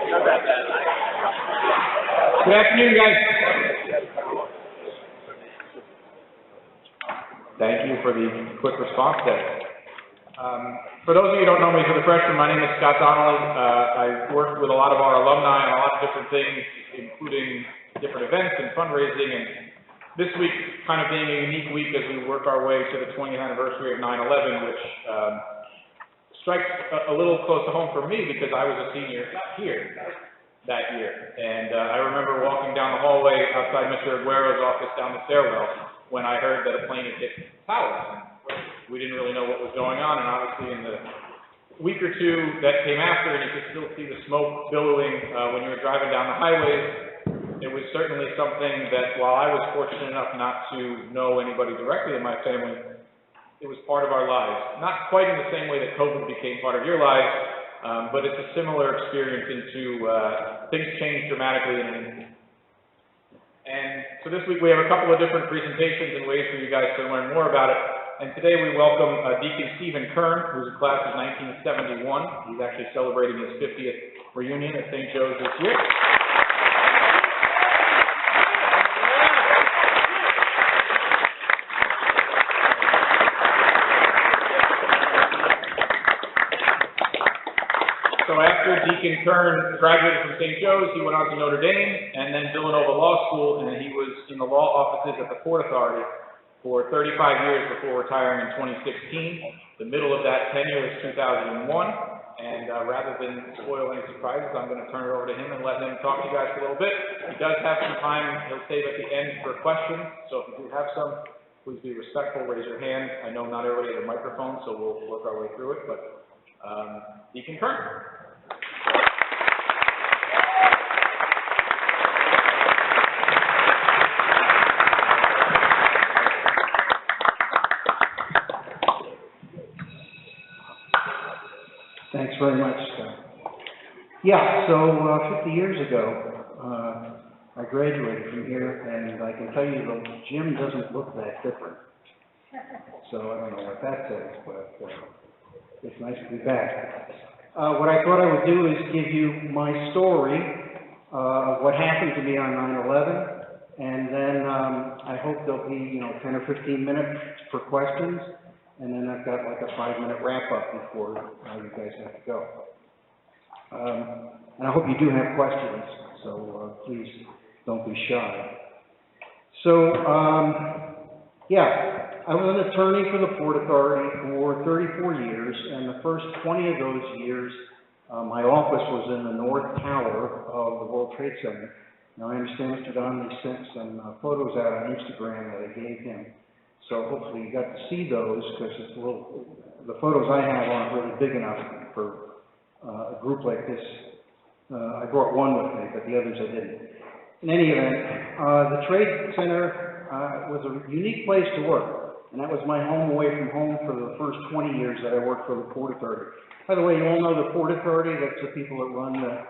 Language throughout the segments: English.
Good afternoon, guys. Thank you for the quick response there. For those of you who don't know me, for the freshmen, my name is Scott Donnelly. I work with a lot of our alumni on a lot of different things, including different events and fundraising. And this week kind of being a unique week as we work our way to the 20th anniversary of 9/11, which strikes a little close to home for me because I was a senior here that year. And I remember walking down the hallway outside Mr. Aguero's office down the stairwell when I heard that a plane had hit towers. We didn't really know what was going on, and obviously in the week or two that came after, and you could still see the smoke billowing when you were driving down the highways, it was certainly something that while I was fortunate enough not to know anybody directly in my family, it was part of our lives. Not quite in the same way that COVID became part of your lives, but it's a similar experience into things change dramatically in an instant. And so this week we have a couple of different presentations and ways for you guys to learn more about it. And today we welcome Deacon Stephen Kern, who's a class of 1971. He's actually celebrating his 50th reunion at St. Joe's this year. So after Deacon Kern graduated from St. Joe's, he went on to Notre Dame and then Villanova Law School, and he was in the law offices at the Port Authority for 35 years before retiring in 2016. The middle of that tenure was 2001, and rather than spoil any surprises, I'm going to turn it over to him and let him talk to you guys for a little bit. He does have some time he'll save at the end for questions, so if you do have some, please be respectful, raise your hand. I know not everybody has a microphone, so we'll work our way through it, but Deacon Kern. Thanks very much, Scott. Yeah, so 50 years ago, I graduated from here, and I can tell you the gym doesn't look that different. So I don't know what that says, but it's nice to be back. What I thought I would do is give you my story of what happened to me on 9/11, and then I hope there'll be 10 or 15 minutes for questions. And then I've got like a 5-minute wrap-up before you guys have to go. And I hope you do have questions, so please don't be shy. So, yeah, I was an attorney for the Port Authority for 34 years, and the first 20 of those years, my office was in the North Tower of the World Trade Center. Now, I understand Mr. Donnelly sent some photos out on Instagram that I gave him. So hopefully you got to see those, because it's a little, the photos I have aren't really big enough for a group like this. I brought one with me, but the others I didn't. In any event, the Trade Center was a unique place to work, and that was my home away from home for the first 20 years that I worked for the Port Authority. By the way, you all know the Port Authority. That's the people that run the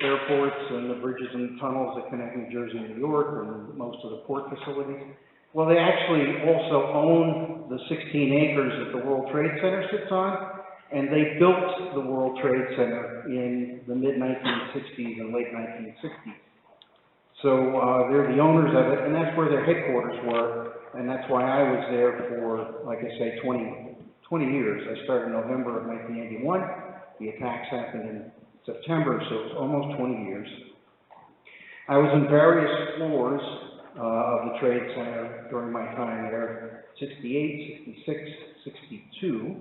airports and the bridges and tunnels that connect New Jersey and New York and most of the port facilities. Well, they actually also own the 16 acres that the World Trade Center sits on, and they built the World Trade Center in the mid-1960s and late 1960s. So they're the owners of it, and that's where their headquarters were, and that's why I was there for, like I say, 20 years. I started in November of 1981. The attacks happened in September, so it was almost 20 years. I was in various floors of the Trade Center during my time there, 68, 66, 62.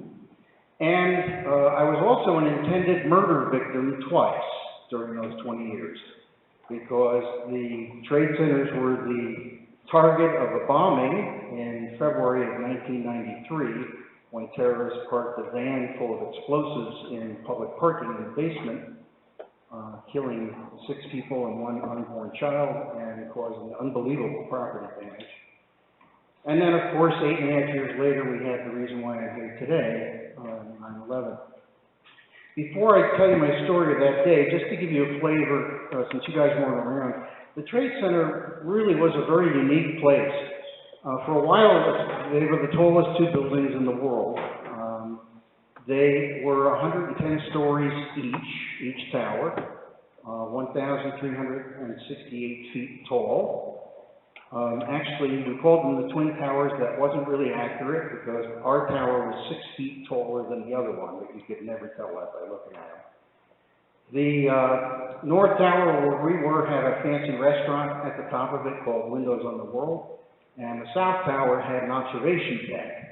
And I was also an intended murder victim twice during those 20 years, because the Trade Centers were the target of a bombing in February of 1993, when terrorists parked a van full of explosives in public parking in the basement, killing 6 people and 1 unborn child, and causing unbelievable property damage. And then, of course, 8.5 years later, we had the reason why I'm here today, 9/11. Before I tell you my story of that day, just to give you a flavor, since you guys weren't around, the Trade Center really was a very unique place. For a while, they were the tallest 2 buildings in the world. They were 110 stories each tower. 1,368 feet tall. Actually, we called them the Twin Towers. That wasn't really accurate because our tower was 6 feet taller than the other one, but you could never tell that by looking at them. The North Tower, where we were, had a fancy restaurant at the top of it called Windows on the World, and the South Tower had an observation deck.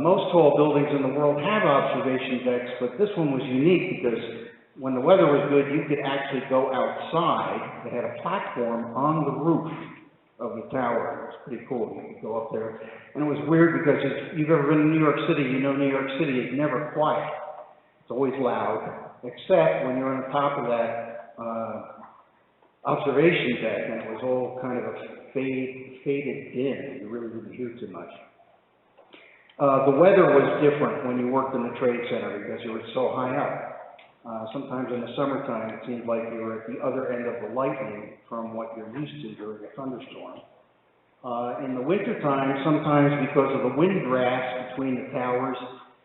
Most tall buildings in the world have observation decks, but this one was unique because when the weather was good, you could actually go outside. They had a platform on the roof of the tower. It was pretty cool. You could go up there. And it was weird because if you've ever been to New York City, you know New York City is never quiet. It's always loud, except when you're on the top of that observation deck, and it was all kind of a faded dim. You really didn't hear too much. The weather was different when you worked in the Trade Center because you were so high up. Sometimes in the summertime, it seemed like you were at the other end of the lightning from what you're used to during a thunderstorm. In the wintertime, sometimes because of the wind drafts between the towers,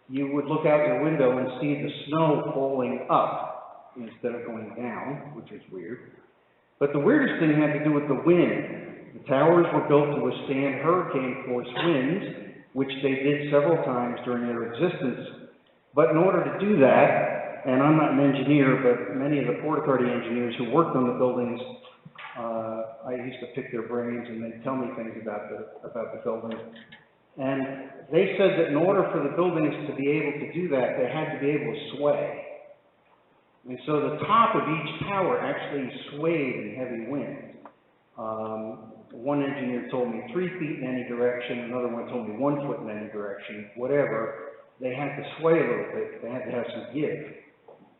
you would look out your window and see the snow falling up instead of going down, which is weird. But the weirdest thing had to do with the wind. The towers were built to withstand hurricane-force winds, which they did several times during their existence. But in order to do that, and I'm not an engineer, but many of the Port Authority engineers who worked on the buildings, I used to pick their brains and they'd tell me things about the buildings. And they said that in order for the buildings to be able to do that, they had to be able to sway. And so the top of each tower actually swayed in heavy winds. One engineer told me 3 feet in any direction, another one told me 1 foot in any direction, whatever. They had to sway a little bit. They had to have some give.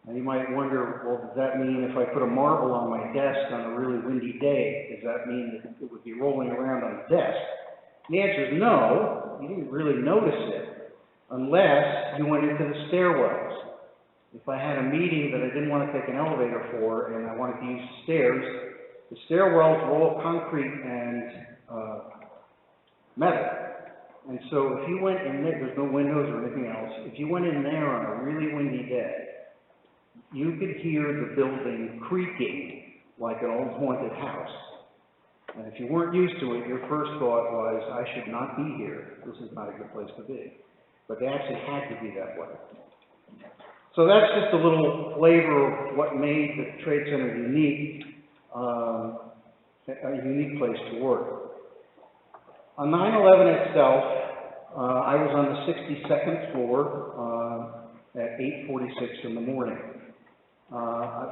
Now you might wonder, well, does that mean if I put a marble on my desk on a really windy day, does that mean that it would be rolling around on the desk? And the answer is no. You didn't really notice it unless you went into the stairwells. If I had a meeting that I didn't want to take an elevator for and I wanted to use the stairs, the stairwells were all concrete and metal. And so if you went in there, there's no windows or anything else, if you went in there on a really windy day, you could hear the building creaking like an old haunted house. And if you weren't used to it, your first thought was, I should not be here. This is not a good place to be. But they actually had to be that way. So that's just a little flavor of what made the Trade Center unique, a unique place to work. On 9/11 itself, I was on the 62nd floor at 8:46 in the morning.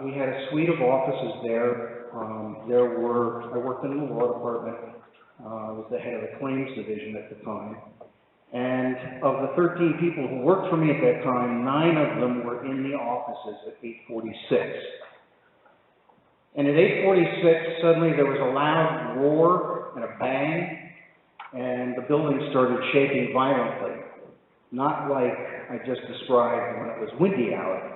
We had a suite of offices there. I worked in the law department. I was the head of the claims division at the time. And of the 13 people who worked for me at that time, 9 of them were in the offices at 8:46. And at 8:46, suddenly there was a loud roar and a bang, and the building started shaking violently. Not like I just described when it was windy out,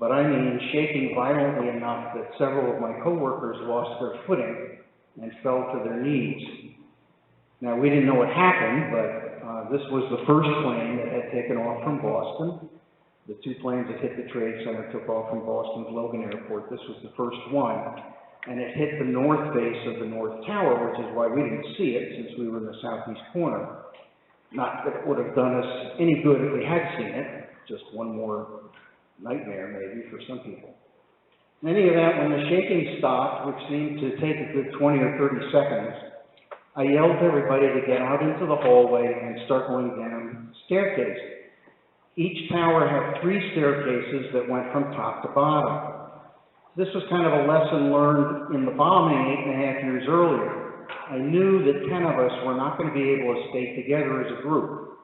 but I mean shaking violently enough that several of my coworkers lost their footing and fell to their knees. Now, we didn't know what happened, but this was the first plane that had taken off from Boston. The 2 planes that hit the Trade Center took off from Boston's Logan Airport. This was the first one. And it hit the north face of the North Tower, which is why we didn't see it since we were in the southeast corner. Not that it would have done us any good if we had seen it, just one more nightmare maybe for some people. In any event, when the shaking stopped, which seemed to take a good 20 or 30 seconds, I yelled to everybody to get out into the hallway and start going down the staircase. Each tower had 3 staircases that went from top to bottom. This was kind of a lesson learned in the bombing 8.5 years earlier. I knew that 10 of us were not going to be able to stay together as a group.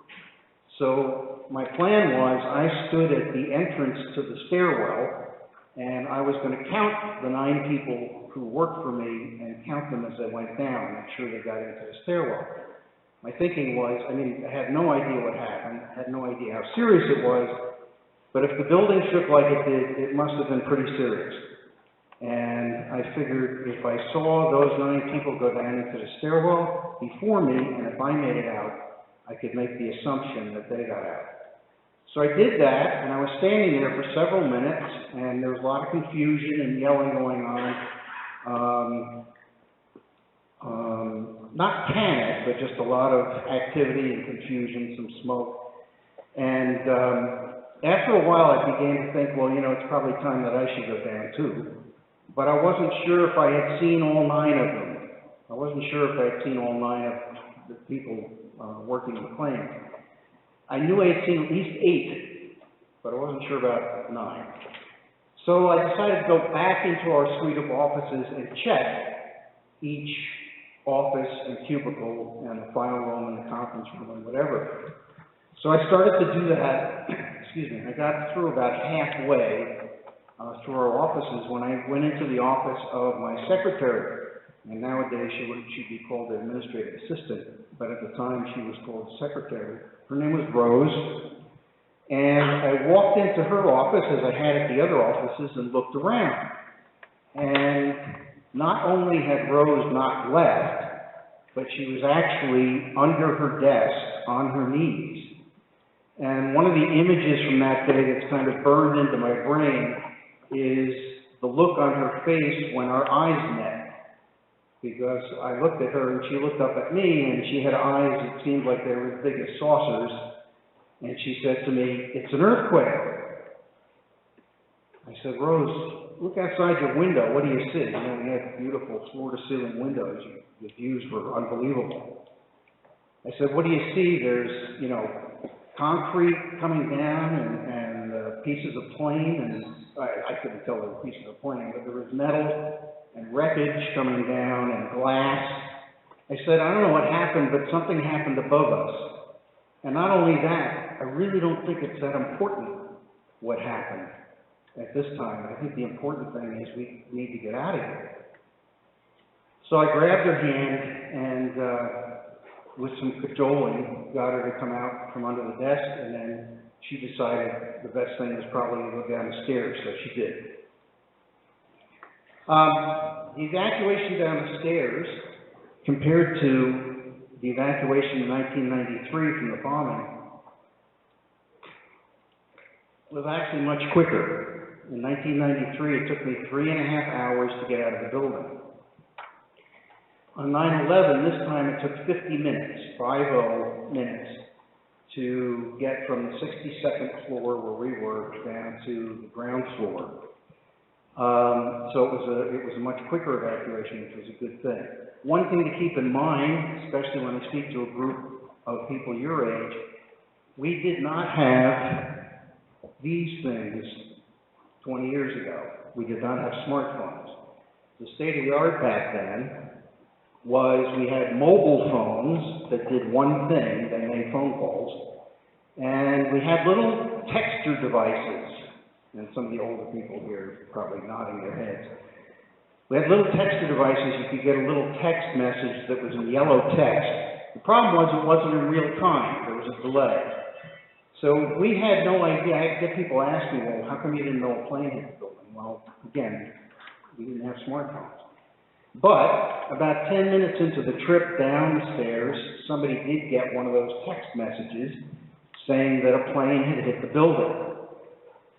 So my plan was I stood at the entrance to the stairwell, and I was going to count the 9 people who worked for me and count them as they went down, make sure they got into the stairwell. My thinking was, I had no idea what happened, had no idea how serious it was, but if the building shook like it did, it must have been pretty serious. And I figured if I saw those 9 people go down into the stairwell before me, and if I made it out, I could make the assumption that they got out. So I did that, and I was standing there for several minutes, and there was a lot of confusion and yelling going on. Not panic, but just a lot of activity and confusion, some smoke. And after a while, I began to think, well, you know, it's probably time that I should go down too. But I wasn't sure if I had seen all 9 of them. I wasn't sure if I had seen all 9 of the people working the plane. I knew I had seen at least 8, but I wasn't sure about 9. So I decided to go back into our suite of offices and check each office and cubicle and the file room and the conference room and whatever. So I started to do that, excuse me, I got through about halfway through our offices when I went into the office of my secretary. And nowadays she'd be called the administrative assistant, but at the time she was called secretary. Her name was Rose. And I walked into her office as I had at the other offices and looked around. And not only had Rose not left, but she was actually under her desk on her knees. And one of the images from that day that's kind of burned into my brain is the look on her face when our eyes met. Because I looked at her and she looked up at me and she had eyes that seemed like they were as big as saucers. And she said to me, "It's an earthquake." I said, "Rose, look outside your window. What do you see?" You know, we had beautiful floor-to-ceiling windows. The views were unbelievable. I said, "What do you see?" There's, you know, concrete coming down and pieces of plane, and I couldn't tell there were pieces of plane, but there was metal and wreckage coming down and glass. I said, "I don't know what happened, but something happened above us. And not only that, I really don't think it's that important what happened at this time. I think the important thing is we need to get out of here." So I grabbed her hand and with some cajoling, got her to come out from under the desk, and then she decided the best thing was probably to go down the stairs, so she did. The evacuation down the stairs, compared to the evacuation in 1993 from the bombing, was actually much quicker. In 1993, it took me 3.5 hours to get out of the building. On 9/11, this time it took 50 minutes, 50 minutes, to get from the 62nd floor where we were down to the ground floor. So it was a much quicker evacuation, which was a good thing. One thing to keep in mind, especially when I speak to a group of people your age, we did not have these things 20 years ago. We did not have smartphones. The state of the art back then was we had mobile phones that did one thing, they made phone calls, and we had little texture devices. And some of the older people here are probably nodding their heads. We had little texture devices. You could get a little text message that was in yellow text. The problem was it wasn't in real time. There was a delay. So we had no idea. I get people ask me, "Well, how come you didn't know a plane hit the building?" Well, again, we didn't have smartphones. But about 10 minutes into the trip down the stairs, somebody did get one of those text messages saying that a plane had hit the building.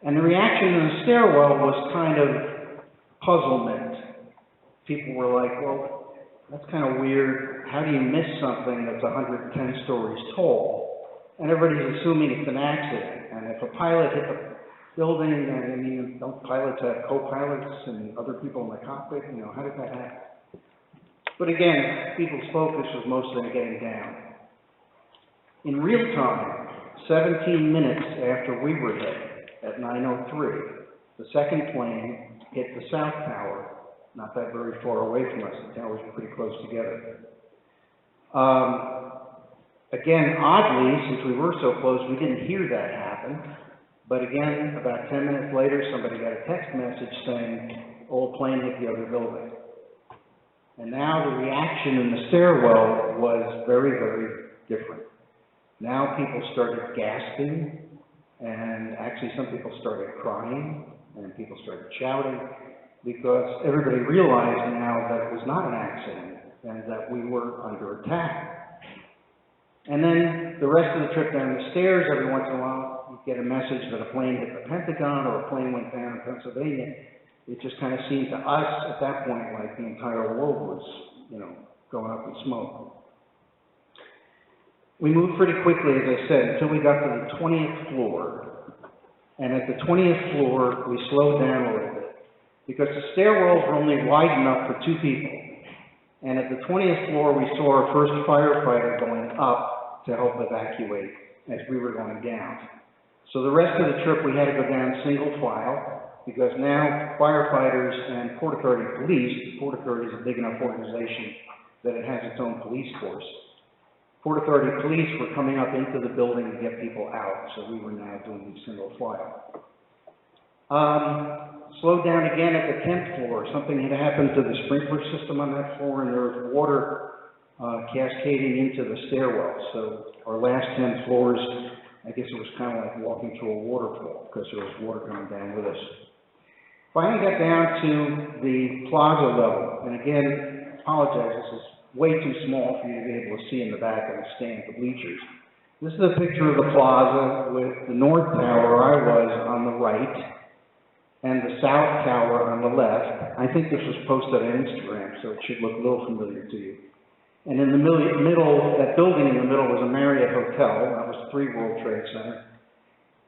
And the reaction in the stairwell was kind of puzzlement. People were like, "Well, that's kind of weird. How do you miss something that's 110 stories tall?" And everybody's assuming it's an accident. And if a pilot hit the building, I mean, don't pilots have co-pilots and other people in the cockpit? You know, how did that happen? But again, people's focus was mostly on getting down. In real time, 17 minutes after we were hit, at 9:03, the second plane hit the South Tower, not that very far away from us. The towers were pretty close together. Again, oddly, since we were so close, we didn't hear that happen. But again, about 10 minutes later, somebody got a text message saying, "Oh, a plane hit the other building." And now the reaction in the stairwell was very, very different. Now people started gasping. And actually, some people started crying, and people started shouting, because everybody realized now that it was not an accident, and that we were under attack. And then the rest of the trip down the stairs, every once in a while, you get a message that a plane hit the Pentagon or a plane went down in Pennsylvania. It just kind of seemed to us at that point like the entire world was, you know, going up in smoke. We moved pretty quickly, as I said, until we got to the 20th floor. And at the 20th floor, we slowed down a little bit because the stairwells were only wide enough for 2 people. And at the 20th floor, we saw our first firefighter going up to help evacuate as we were going down. So the rest of the trip, we had to go down single file because now firefighters and Port Authority police, Port Authority is a big enough organization that it has its own police force. Port Authority police were coming up into the building to get people out, so we were now doing single file. Slowed down again at the 10th floor. Something had happened to the sprinkler system on that floor, and there was water cascading into the stairwell. So our last 10 floors, I guess it was kind of like walking through a waterfall because there was water coming down with us. Finally got down to the Plaza level, and again, apologize, this is way too small for you to be able to see in the back of the stand, the bleachers. This is a picture of the Plaza with the North Tower I was on the right and the South Tower on the left. I think this was posted on Instagram, so it should look a little familiar to you. And in the middle, that building in the middle was a Marriott Hotel. That was 3 World Trade Center.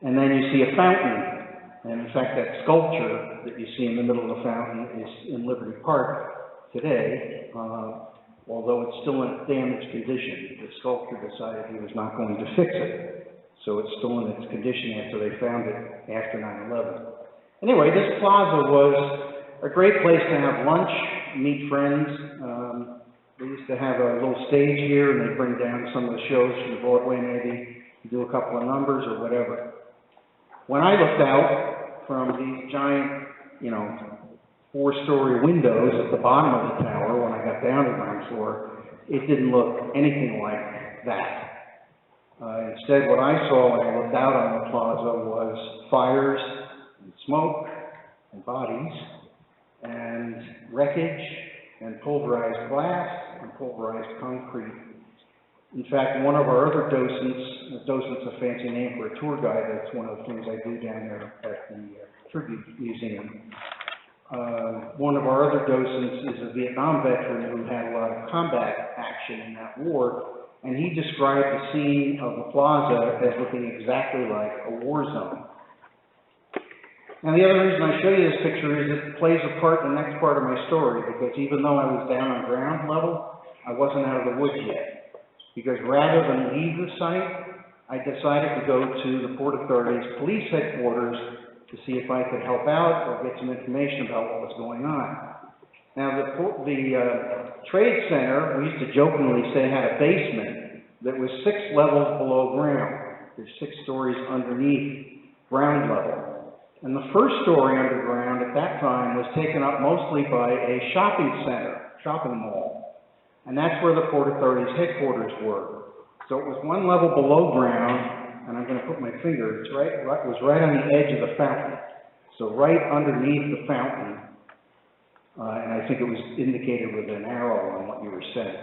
And then you see a fountain. And in fact, that sculpture that you see in the middle of the fountain is in Liberty Park today. Although it's still in damaged condition. The sculptor decided he was not going to fix it. So it's still in its condition after they found it after 9/11. Anyway, this plaza was a great place to have lunch, meet friends. They used to have a little stage here, and they'd bring down some of the shows from Broadway maybe, do a couple of numbers or whatever. When I looked out from these giant, you know, 4-story windows at the bottom of the tower, when I got down to the ground floor, it didn't look anything like that. Instead, what I saw when I looked out on the plaza was fires and smoke and bodies and wreckage and pulverized glass and pulverized concrete. In fact, one of our other docent's a fancy name for a tour guide. That's one of the things I do down there at the Tribute Museum. One of our other docents is a Vietnam veteran who had a lot of combat action in that war, and he described the scene of the plaza as looking exactly like a war zone. Now, the other reason I show you this picture is it plays a part in the next part of my story, because even though I was down on ground level, I wasn't out of the woods yet. Because rather than leave the site, I decided to go to the Port Authority's police headquarters to see if I could help out or get some information about what was going on. Now, the trade center, we used to jokingly say, had a basement that was 6 levels below ground. There's 6 stories underneath ground level. And the first story underground at that time was taken up mostly by a shopping center, shopping mall. And that's where the Port Authority's headquarters were. So it was 1 level below ground, and I'm going to put my finger, it was right on the edge of the fountain. So right underneath the fountain, and I think it was indicated with an arrow on what you were saying,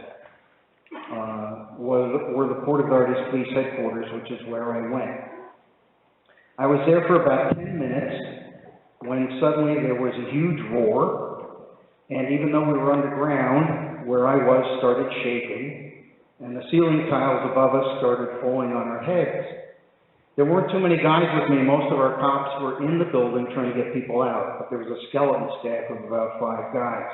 were the Port Authority's police headquarters, which is where I went. I was there for about 10 minutes when suddenly there was a huge roar, and even though we were underground, where I was started shaking, and the ceiling tiles above us started falling on our heads. There weren't too many guys with me. Most of our cops were in the building trying to get people out, but there was a skeleton staff of about 5 guys.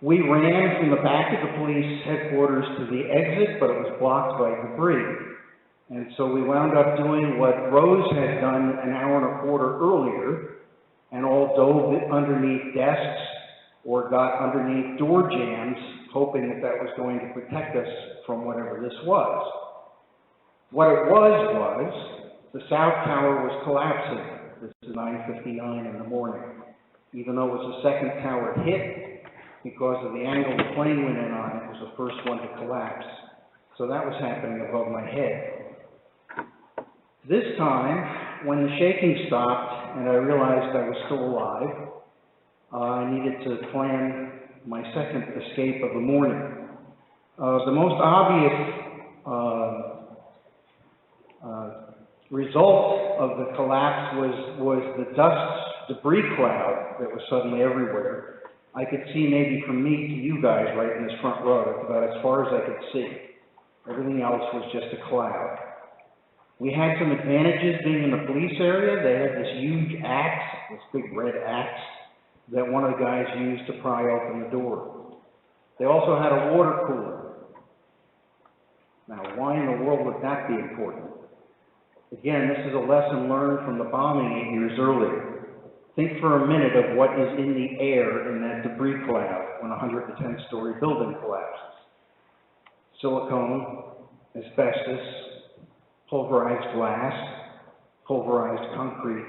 We ran from the back of the police headquarters to the exit, but it was blocked by debris. And so we wound up doing what Rose had done an hour and a quarter earlier, and all dove underneath desks or got underneath door jams, hoping that that was going to protect us from whatever this was. What it was the South Tower was collapsing. This is 9:59 in the morning. Even though it was the second tower hit, because of the angle the plane went in on, it was the first one to collapse. So that was happening above my head. This time, when the shaking stopped and I realized I was still alive, I needed to plan my second escape of the morning. The most obvious result of the collapse was the dust debris cloud that was suddenly everywhere. I could see maybe from me to you guys right in this front row. That's about as far as I could see. Everything else was just a cloud. We had some advantages being in the police area. They had this huge axe, this big red axe, that one of the guys used to pry open the door. They also had a water cooler. Now, why in the world would that be important? Again, this is a lesson learned from the bombing 8 years earlier. Think for a minute of what is in the air in that debris cloud when a 110-story building collapses. Silicone, asbestos, pulverized glass, pulverized concrete,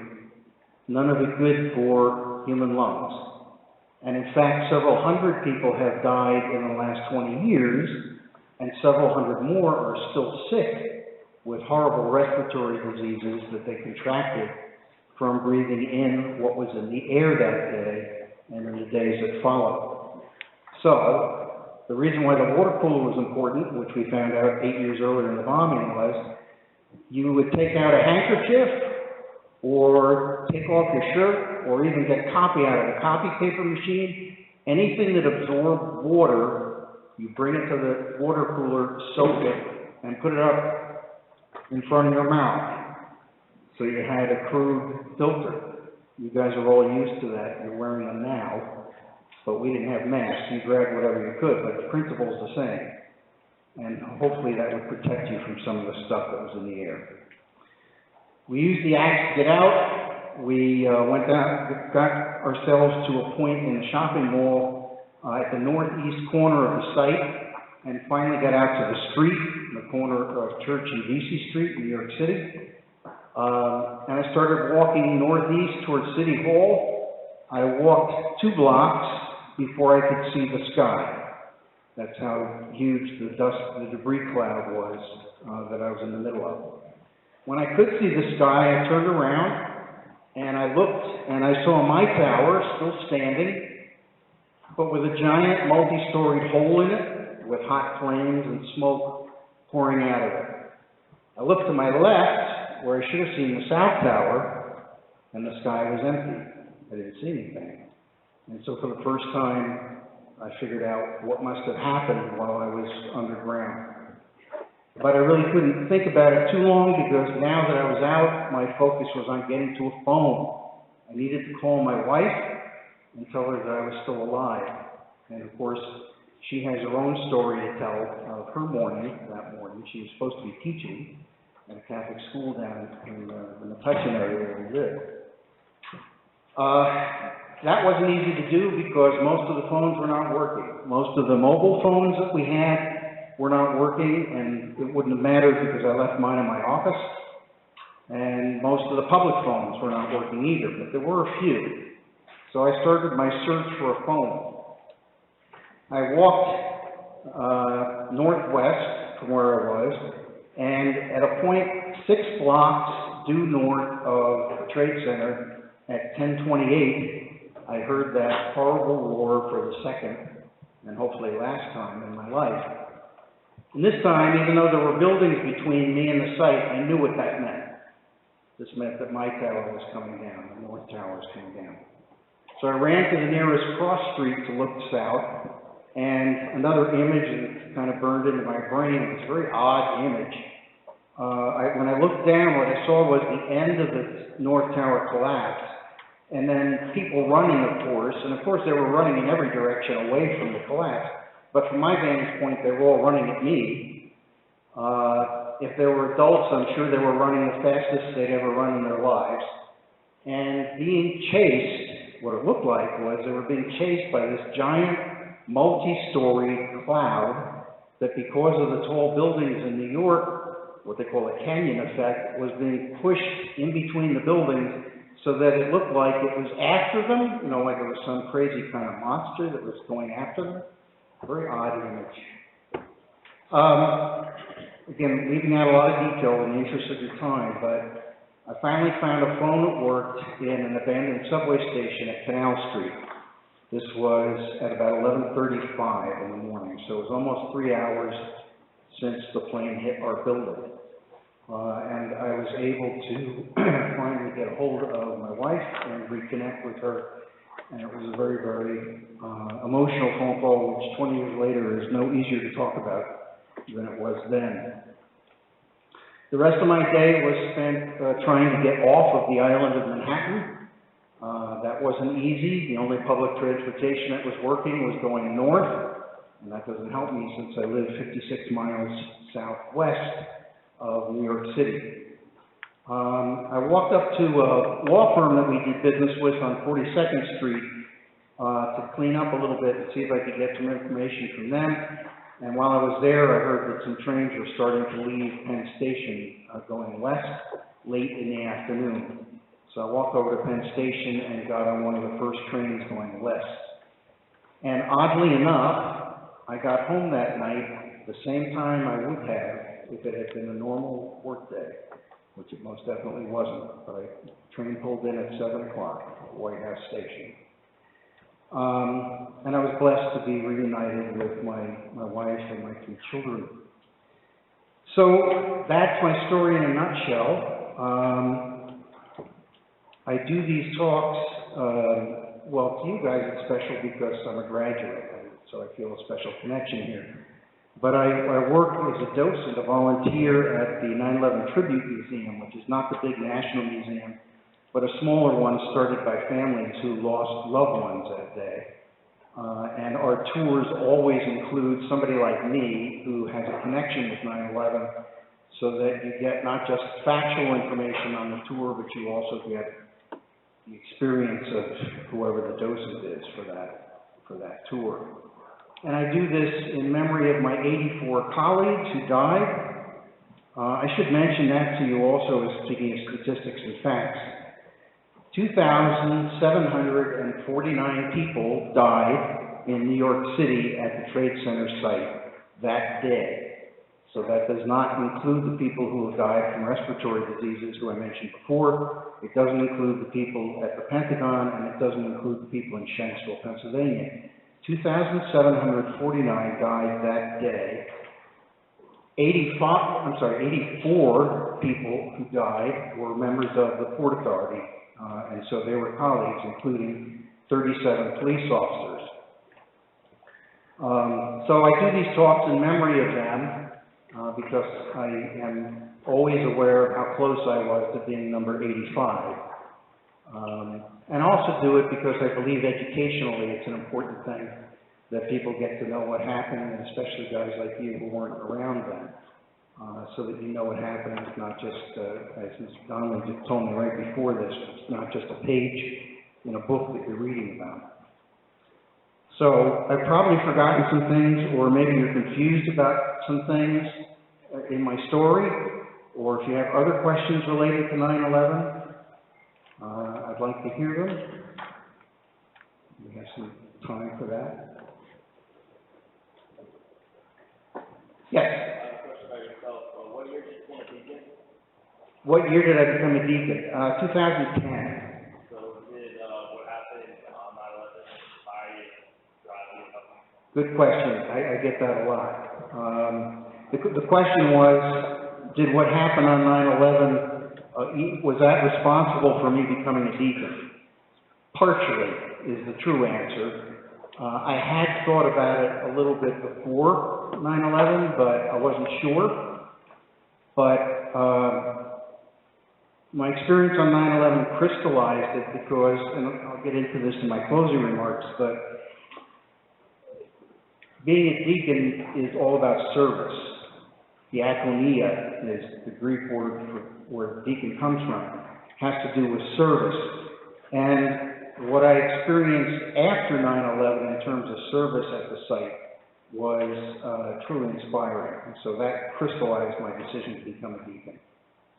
none of it good for human lungs. And in fact, several hundred people have died in the last 20 years, and several hundred more are still sick with horrible respiratory diseases that they contracted from breathing in what was in the air that day and in the days that followed. So, the reason why the water cooler was important, which we found out 8 years earlier in the bombing, was you would take out a handkerchief or take off your shirt or even get copy out of the copy paper machine. Anything that absorbed water, you bring it to the water cooler, soak it, and put it up in front of your mouth. So you had a crude filter. You guys are all used to that. You're wearing them now. But we didn't have masks. You grabbed whatever you could, but the principle's the same. And hopefully that would protect you from some of the stuff that was in the air. We used the axe to get out. We went down, got ourselves to a point in the shopping mall at the northeast corner of the site, and finally got out to the street, the corner of Church and Vesey Street in New York City. And I started walking northeast towards City Hall. I walked 2 blocks before I could see the sky. That's how huge the debris cloud was that I was in the middle of. When I could see the sky, I turned around and I looked and I saw my tower still standing, but with a giant multi-storied hole in it with hot flames and smoke pouring out of it. I looked to my left, where I should have seen the South Tower, and the sky was empty. I didn't see anything. And so for the first time, I figured out what must have happened while I was underground. But I really couldn't think about it too long because now that I was out, my focus was on getting to a phone. I needed to call my wife and tell her that I was still alive. And of course, she has her own story to tell of her morning, that morning. She was supposed to be teaching at a Catholic school down in the Metuchen area where we live. That wasn't easy to do because most of the phones were not working. Most of the mobile phones that we had were not working, and it wouldn't have mattered because I left mine in my office. And most of the public phones were not working either, but there were a few. So I started my search for a phone. I walked northwest from where I was, and at a point 6 blocks due north of the Trade Center at 10:28, I heard that horrible roar for the second, and hopefully last time in my life. And this time, even though there were buildings between me and the site, I knew what that meant. This meant that my tower was coming down, the North Tower was coming down. So I ran to the nearest cross street to look south, and another image that kind of burned into my brain, this very odd image. When I looked down, what I saw was the end of the North Tower collapse, and then people running, of course, and of course they were running in every direction away from the collapse, but from my vantage point, they were all running at me. If there were adults, I'm sure they were running the fastest they'd ever run in their lives. And being chased, what it looked like was they were being chased by this giant multi-story cloud that, because of the tall buildings in New York, what they call a canyon effect, was being pushed in between the buildings so that it looked like it was after them, you know, like it was some crazy kind of monster that was going after them. Very odd image. Again, leaving out a lot of detail in the interest of your time, but I finally found a phone that worked in an abandoned subway station at Canal Street. This was at about 11:35 in the morning, so it was almost 3 hours since the plane hit our building. and I was able to finally get a hold of my wife and reconnect with her. And it was a very, very emotional phone call, which 20 years later is no easier to talk about than it was then. The rest of my day was spent trying to get off of the island of Manhattan. That wasn't easy. The only public transportation that was working was going north, and that doesn't help me since I live 56 miles southwest of New York City. I walked up to a law firm that we did business with on 42nd Street to clean up a little bit and see if I could get some information from them. And while I was there, I heard that some trains were starting to leave Penn Station going west late in the afternoon. So I walked over to Penn Station and got on one of the first trains going west. And oddly enough, I got home that night the same time I would have if it had been a normal work day, which it most definitely wasn't. But the train pulled in at 7 o'clock at White House Station. And I was blessed to be reunited with my wife and my 2 children. So that's my story in a nutshell. I do these talks, well, to you guys it's special because I'm a graduate, so I feel a special connection here. But I work as a docent, a volunteer at the 9/11 Tribute Museum, which is not the big national museum, but a smaller one started by families who lost loved ones that day. And our tours always include somebody like me who has a connection with 9/11, so that you get not just factual information on the tour, but you also get the experience of whoever the docent is for that tour. And I do this in memory of my 84 colleagues who died. I should mention that to you also, as speaking of statistics and facts. 2,749 people died in New York City at the Trade Center site that day. So that does not include the people who have died from respiratory diseases, who I mentioned before. It doesn't include the people at the Pentagon, and it doesn't include the people in Shanksville, Pennsylvania. 2,749 died that day. 84 people who died were members of the Port Authority, and so they were colleagues, including 37 police officers. So I do these talks in memory of them, because I am always aware of how close I was to being number 85. And I also do it because I believe educationally it's an important thing that people get to know what happened, and especially guys like you who weren't around then, so that you know what happened. It's not just, as Mr. Donnelly just told me right before this, it's not just a page in a book that you're reading about. So I've probably forgotten some things, or maybe you're confused about some things in my story, or if you have other questions related to 9/11, I'd like to hear them. We have some time for that. Yes? What year did I become a deacon? 2010. Good question. I get that a lot. The question was, did what happened on 9/11, was that responsible for me becoming a deacon? Partially is the true answer. I had thought about it a little bit before 9/11, but I wasn't sure. But my experience on 9/11 crystallized it because, and I'll get into this in my closing remarks, but being a deacon is all about service. Diakonia is the Greek word for where deacon comes from. It has to do with service. And what I experienced after 9/11 in terms of service at the site was truly inspiring. And so that crystallized my decision to become a deacon.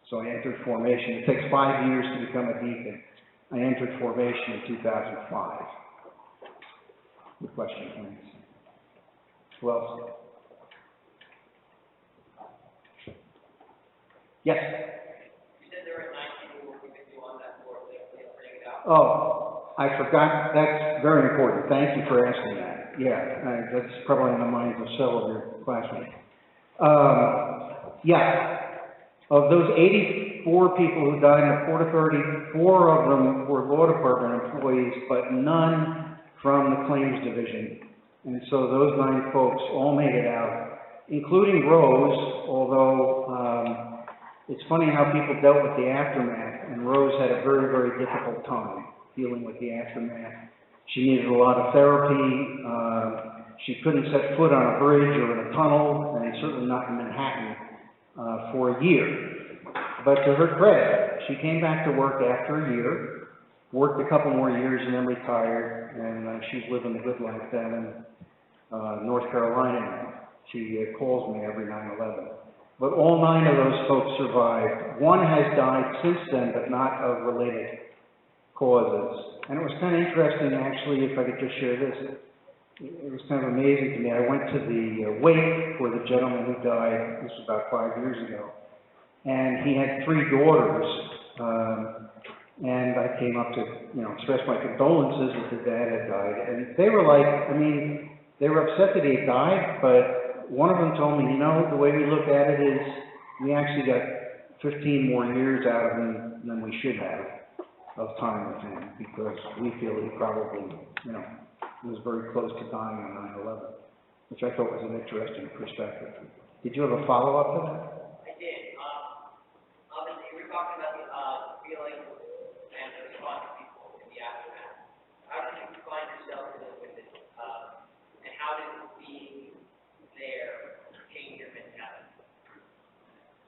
So I entered formation. It takes 5 years to become a deacon. I entered formation in 2005. Good question, please. Who else? Yes? You said there were 9 people working with you on that board. They bring it out. Oh, I forgot. That's very important. Thank you for asking that. Yeah, that's probably on the minds of several of your classmates. Yeah. Of those 84 people who died in the Port Authority, 4 of them were law department employees, but none from the claims division. And so those 9 folks all made it out, including Rose, although it's funny how people dealt with the aftermath, and Rose had a very, very difficult time dealing with the aftermath. She needed a lot of therapy. She couldn't set foot on a bridge or in a tunnel, and certainly not in Manhattan, for a year. But to her credit, she came back to work after a year, worked a couple more years and then retired, and she's living the good life down in North Carolina now. She calls me every 9/11. But all 9 of those folks survived. 1 has died since then, but not of related causes. And it was kind of interesting, actually, if I could just share this. It was kind of amazing to me. I went to the wake for the gentleman who died, this was about 5 years ago, and he had 3 daughters, and I came up to, express my condolences that the dad had died, and they were like, they were upset that he had died, but one of them told me, the way we look at it is, we actually got 15 more years out of him than we should have of time with him, because we feel he probably, was very close to dying on 9/11, which I thought was an interesting perspective. Did you have a follow-up to that? I did. Obviously, you were talking about the feeling and the response of people in the aftermath. How did you find yourself dealing with it? And how did being there change your mentality?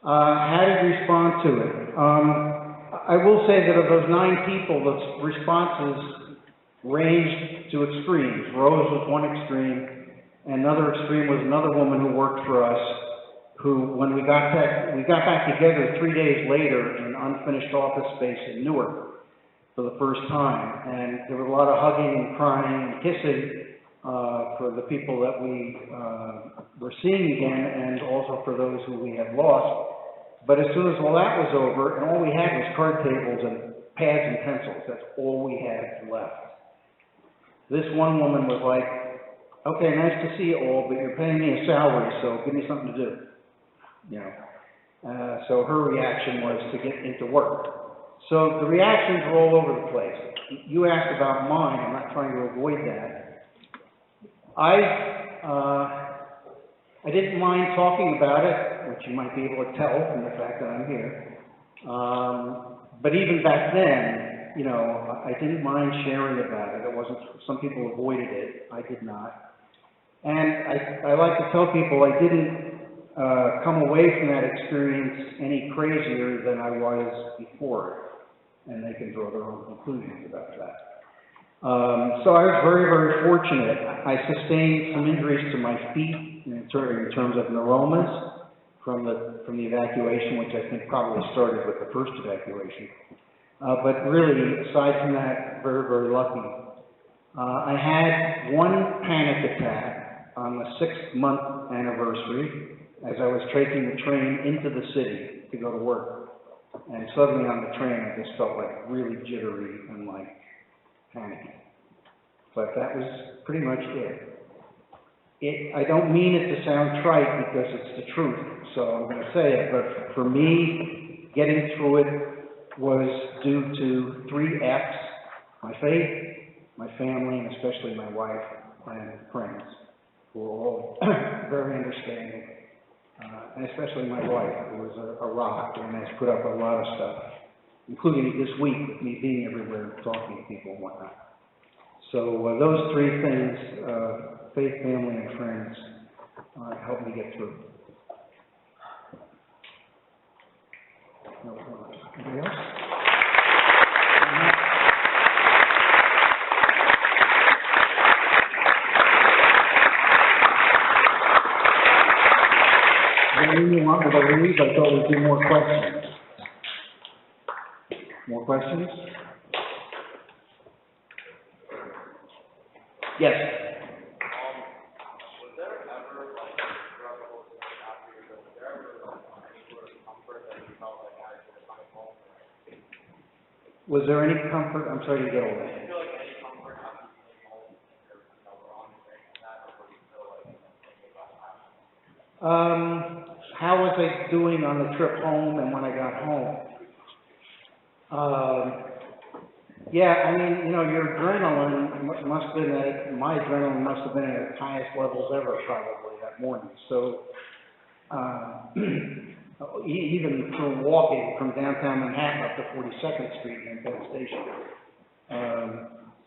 How did you respond to it? I will say that of those 9 people, the responses ranged to extremes. Rose was one extreme, and another extreme was another woman who worked for us, who, when we got back together 3 days later in an unfinished office space in Newark for the first time, and there was a lot of hugging and crying and kissing for the people that we were seeing again, and also for those who we had lost. But as soon as all that was over, and all we had was card tables and pads and pencils, that's all we had left. This one woman was like, okay, nice to see you all, but you're paying me a salary, so give me something to do. So her reaction was to get into work. So the reactions were all over the place. You asked about mine, I'm not trying to avoid that. I didn't mind talking about it, which you might be able to tell from the fact that I'm here. But even back then, I didn't mind sharing about it. It wasn't, some people avoided it. I did not. And I like to tell people I didn't come away from that experience any crazier than I was before it. And they can draw their own conclusions about that. So I was very, very fortunate. I sustained some injuries to my feet in terms of neuromas from the evacuation, which I think probably started with the first evacuation. But really, aside from that, very, very lucky. I had one panic attack on the 6-month anniversary as I was taking the train into the city to go to work. And suddenly on the train, I just felt like really jittery and like panicky. But that was pretty much it. I don't mean it to sound trite because it's the truth, so I'm going to say it, but for me, getting through it was due to 3 F's: my faith, my family, and especially my wife and friends, who were all very understanding, and especially my wife, who was a rock and has put up a lot of stuff, including this week with me being everywhere, talking to people and whatnot. So those 3 things, faith, family, and friends, helped me get through. Anybody else? When you want me to leave, I thought we'd do more questions. More questions? Yes. Was there ever, like, struggles after your visit? Was there ever, any sort of comfort that you felt like I was coming home? Was there any comfort? I'm sorry to get all that. Did you feel like any comfort after you came home? Or, were on the thing and that, or were you still, like, thinking about that? how was I doing on the trip home and when I got home? Yeah, I mean, you know, your adrenaline must have been at, my adrenaline must have been at its highest levels ever probably that morning. So, even through walking from downtown Manhattan up to 42nd Street and Penn Station.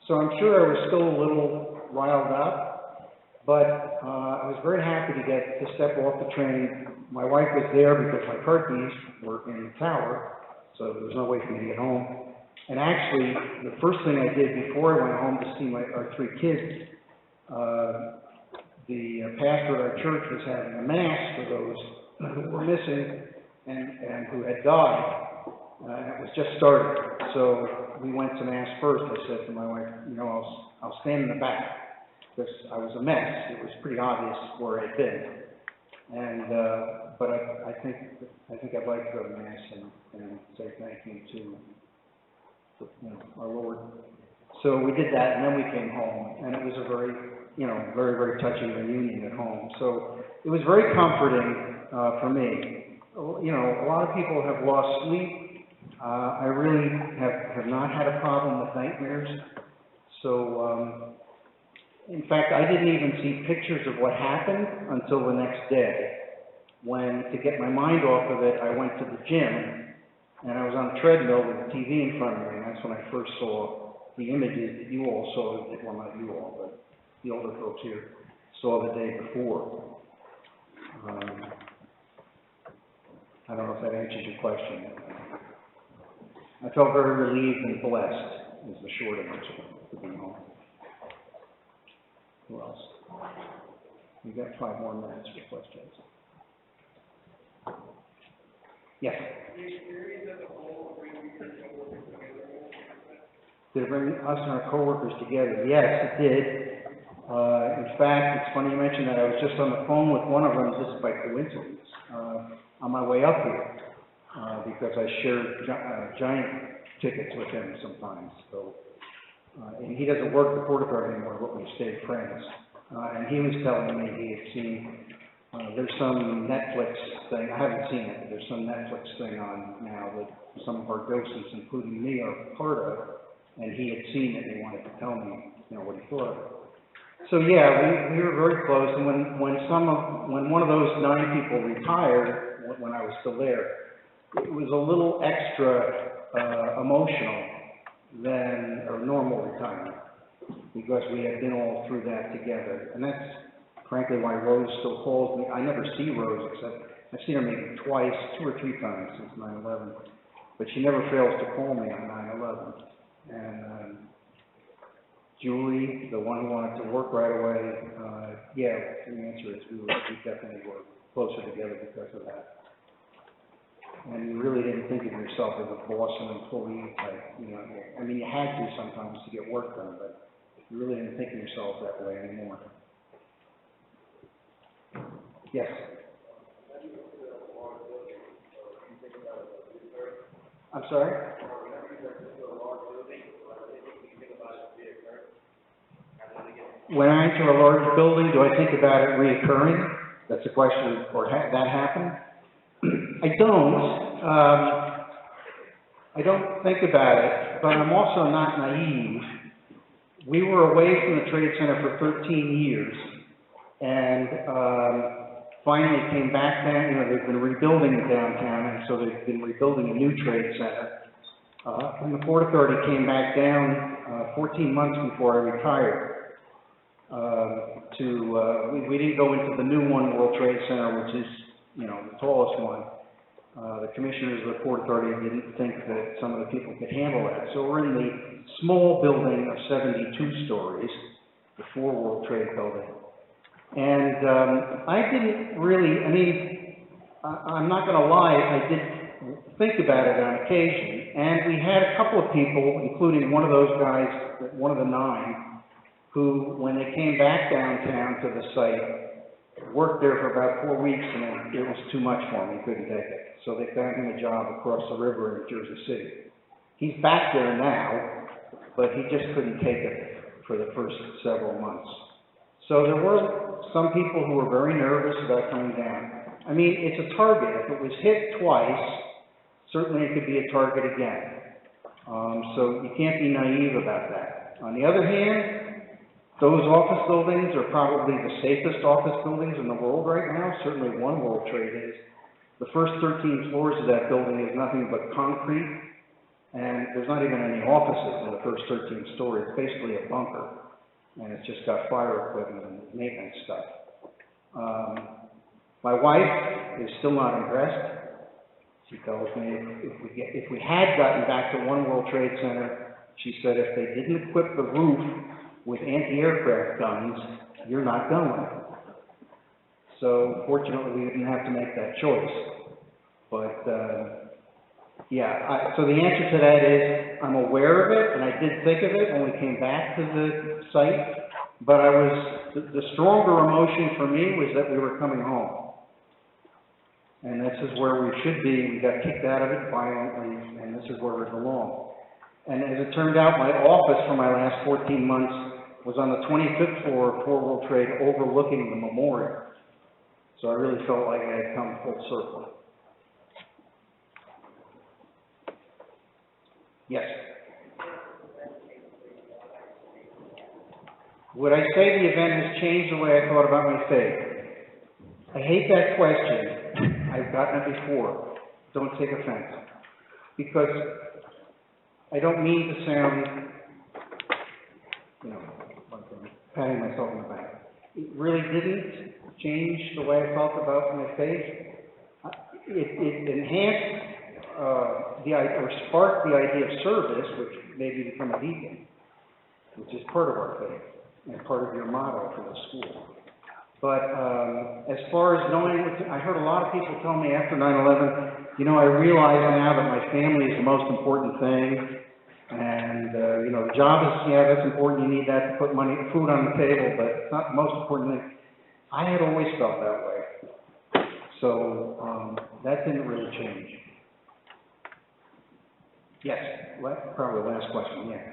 So I'm sure I was still a little riled up, but I was very happy to step off the train. My wife was there because my car keys were in the tower, so there was no way for me to get home. And actually, the first thing I did before I went home to see our 3 kids, the pastor at our church was having a mass for those who were missing and who had died. It was just started, so we went to mass first. I said to my wife, you know, I'll stand in the back because I was a mess. It was pretty obvious where I'd been, and but I think I'd like to go to mass and say thank you to our Lord. So we did that, and then we came home, and it was a very, very, very touching reunion at home. So it was very comforting for me. You know, a lot of people have lost sleep. I really have not had a problem with nightmares. So, in fact, I didn't even see pictures of what happened until the next day, when, to get my mind off of it, I went to the gym, and I was on a treadmill with the TV in front of me, and that's when I first saw the images that you all saw, well, not you all, but the older folks here, saw the day before. I don't know if that answers your question. I felt very relieved and blessed, is the short answer, to be home. Who else? We've got 5 more minutes for questions. Yes? Did it bring us and our coworkers together? Yes, it did. In fact, it's funny you mentioned that. I was just on the phone with one of them, just by coincidence, on my way up here, because I shared giant tickets with him sometimes. So, and he doesn't work the Port Authority anymore, but we stayed friends. And he was telling me he had seen, there's some Netflix thing, I haven't seen it, but there's some Netflix thing on now that some of our docents, including me, are part of, and he had seen it and he wanted to tell me, what he thought of it. So yeah, we were very close, and when one of those 9 people retired, when I was still there, it was a little extra emotional than a normal retirement, because we had been all through that together. And that's frankly why Rose still calls me. I never see Rose, except I've seen her maybe twice, 2 or 3 times since 9/11, but she never fails to call me on 9/11. And Julie, the one who wanted to work right away, yeah, the answer is we definitely were closer together because of that. And you really didn't think of yourself as a boss and employee type, I mean, you had to sometimes to get work done, but you really didn't think of yourself that way anymore. Yes? I'm sorry? When I enter a large building, do I think about it reoccurring? That's the question, or that happened? I don't think about it, but I'm also not naive. We were away from the Trade Center for 13 years, and finally came back down. They've been rebuilding the downtown, and so they've been rebuilding a new Trade Center. And the Port Authority came back down 14 months before I retired. We didn't go into the new One World Trade Center, which is, the tallest one. The commissioners of the Port Authority didn't think that some of the people could handle that. So we're in the small building of 72 stories, the 4 World Trade Building. And I didn't really, I'm not going to lie, I did think about it on occasion. And we had a couple of people, including one of those guys, one of the 9, who, when they came back downtown to the site, worked there for about 4 weeks, and it was too much for him. He couldn't take it. So they found him a job across the river in Jersey City. He's back there now, but he just couldn't take it for the first several months. So there were some people who were very nervous about coming down. I mean, it's a target. If it was hit twice, certainly it could be a target again. So you can't be naive about that. On the other hand, those office buildings are probably the safest office buildings in the world right now. Certainly One World Trade is. The first 13 floors of that building is nothing but concrete, and there's not even any offices in the first 13 stories. It's basically a bunker, and it's just got fire equipment and maintenance stuff. My wife is still not impressed. She tells me if we had gotten back to One World Trade Center, she said if they didn't equip the roof with anti-aircraft guns, you're not going. So fortunately, we didn't have to make that choice. But yeah, so the answer to that is I'm aware of it, and I did think of it when we came back to the site. But the stronger emotion for me was that we were coming home. And this is where we should be. We got kicked out of it violently, and this is where we belong. And as it turned out, my office for my last 14 months was on the 25th floor of 4 World Trade overlooking the memorial. So I really felt like I had come full circle. Yes? Would I say the event has changed the way I thought about my faith? I hate that question. I've gotten it before. Don't take offense. Because I don't mean to sound, patting myself on the back. It really didn't change the way I felt about my faith. It enhanced or sparked the idea of service, which made me become a deacon, which is part of our faith and part of your motto for the school. But as far as knowing, I heard a lot of people tell me after 9/11, I realize now that my family is the most important thing. And, the job is, that's important. You need that to put food on the table, but it's not the most important thing. I had always felt that way. So that didn't really change. Yes, probably the last question, yeah.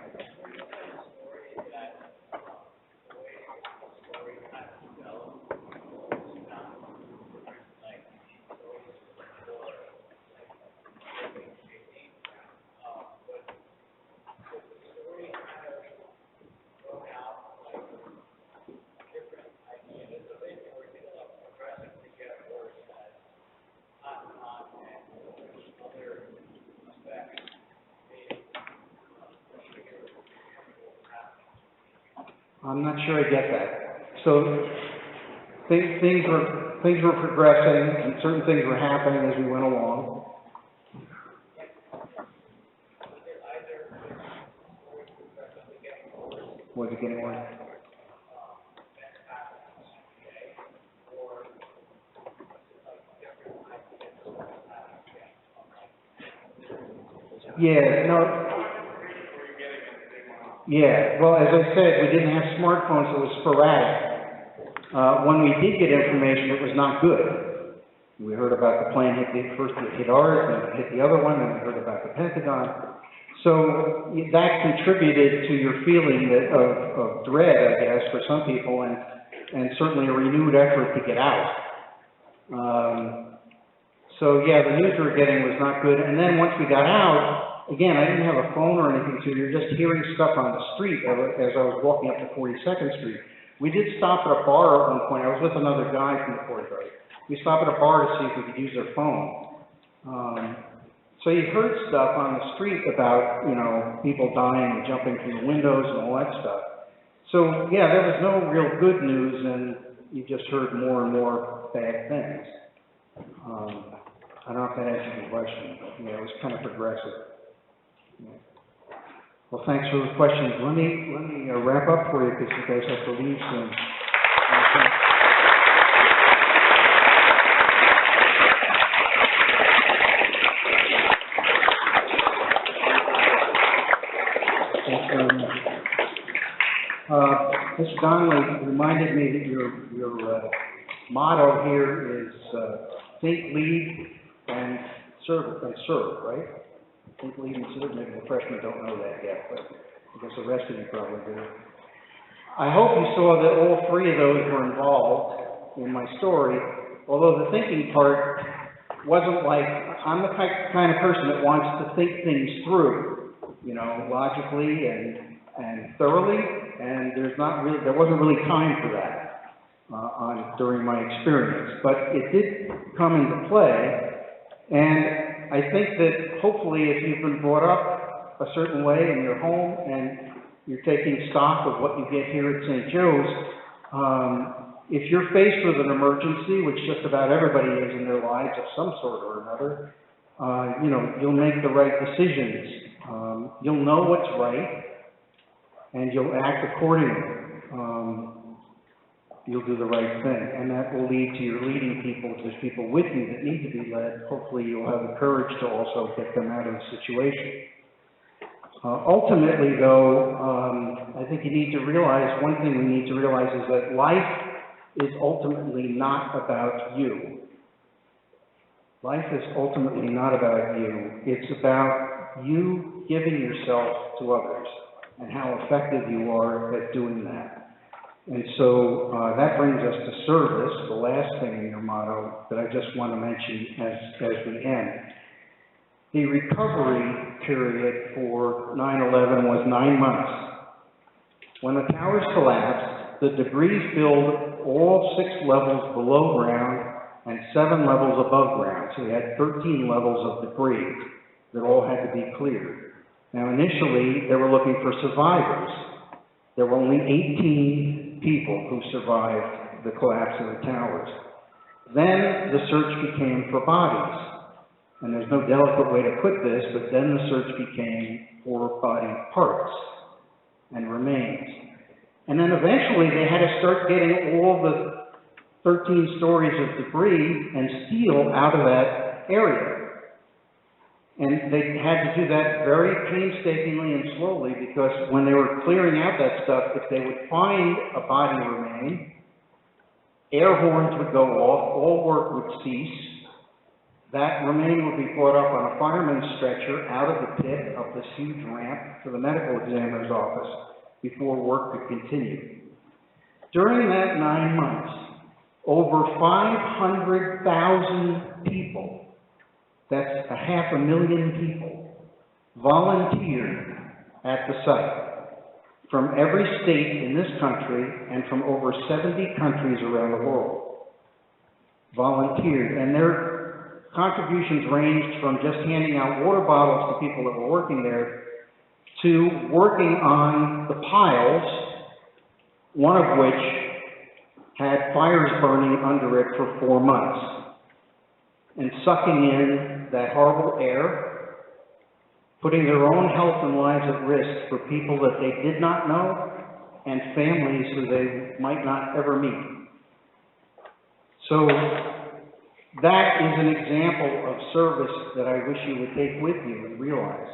I'm not sure I get that. So things were progressing, and certain things were happening as we went along. Was it getting worse? Yeah, no. Yeah, well, as I said, we didn't have smartphones, so it was sporadic. When we did get information, it was not good. We heard about the plane first it hit ours, then it hit the other one, then we heard about the Pentagon. So that contributed to your feeling of dread, I guess, for some people, and certainly a renewed effort to get out. So yeah, the news we were getting was not good, and then once we got out, again, I didn't have a phone or anything, so you're just hearing stuff on the street as I was walking up to 42nd Street. We did stop at a bar at one point. I was with another guy from the 43rd. We stopped at a bar to see if we could use their phone. So you heard stuff on the street about, people dying and jumping through the windows and all that stuff. So, yeah, there was no real good news, and you just heard more and more bad things. I don't know if that answers your question, but, it was kind of progressive. Well, thanks for the questions. Let me wrap up for you because you guys have to leave soon. Mr. Donnelly reminded me that your motto here is think, lead, and serve, right? Think, lead, and serve. Maybe the freshmen don't know that yet, but I guess the rest of you probably do. I hope you saw that all three of those were involved in my story, although the thinking part wasn't like, I'm the kind of person that wants to think things through, you know, logically and thoroughly, and there wasn't really time for that during my experience. But it did come into play, and I think that hopefully if you've been brought up a certain way in your home and you're taking stock of what you get here at St. Joe's, if you're faced with an emergency, which just about everybody is in their lives of some sort or another, you know, you'll make the right decisions. You'll know what's right, and you'll act accordingly. You'll do the right thing, and that will lead to your leading people. If there's people with you that need to be led, hopefully you'll have the courage to also get them out of the situation. Ultimately, though, I think you need to realize, one thing we need to realize is that life is ultimately not about you. Life is ultimately not about you. It's about you giving yourself to others and how effective you are at doing that. And so that brings us to service, the last thing in your motto that I just want to mention as we end. The recovery period for 9/11 was 9 months. When the towers collapsed, the debris filled all 6 levels below ground and 7 levels above ground. So we had 13 levels of debris that all had to be cleared. Now initially, they were looking for survivors. There were only 18 people who survived the collapse of the towers. Then the search became for bodies. And there's no delicate way to put this, but then the search became for body parts and remains. And then eventually they had to start getting all the 13 stories of debris and steel out of that area. And they had to do that very painstakingly and slowly, because when they were clearing out that stuff, if they would find a body remain, air horns would go off, all work would cease. That remain would be brought up on a fireman's stretcher out of the pit of this huge ramp to the medical examiner's office before work could continue. During that 9 months, over 500,000 people, that's 500,000 people, volunteered at the site from every state in this country and from over 70 countries around the world. Volunteered, and their contributions ranged from just handing out water bottles to people that were working there to working on the piles, one of which had fires burning under it for 4 months, and sucking in that horrible air, putting their own health and lives at risk for people that they did not know and families who they might not ever meet. So that is an example of service that I wish you would take with you and realize.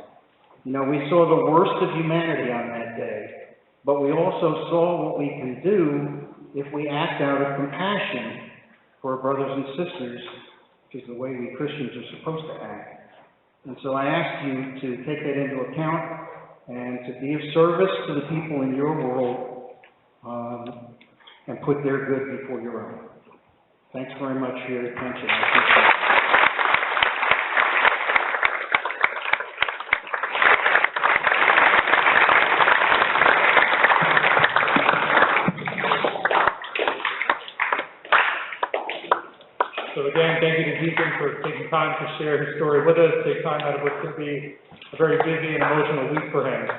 You know, we saw the worst of humanity on that day, but we also saw what we can do if we act out of compassion for our brothers and sisters, which is the way we Christians are supposed to act. And so I ask you to take that into account and to be of service to the people in your world, and put their good before your own. Thanks very much for your attention. I appreciate it. So again, thank you to Deacon for taking time to share his story with us, take time out of what's going to be a very busy and emotional week for him.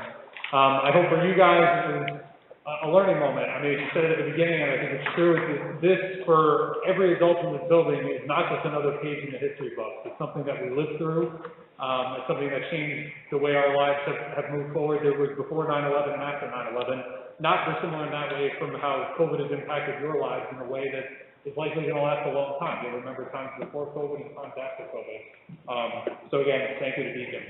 I hope for you guys it was a learning moment. I mean, you said it at the beginning, and I think it's true, this, for every adult in this building, is not just another page in the history book. It's something that we lived through. It's something that changed the way our lives have moved forward. There was before 9/11 and after 9/11, not dissimilar in that way from how COVID has impacted your lives in a way that is likely going to last a long time. You'll remember times before COVID and times after COVID. So again, thank you to Deacon.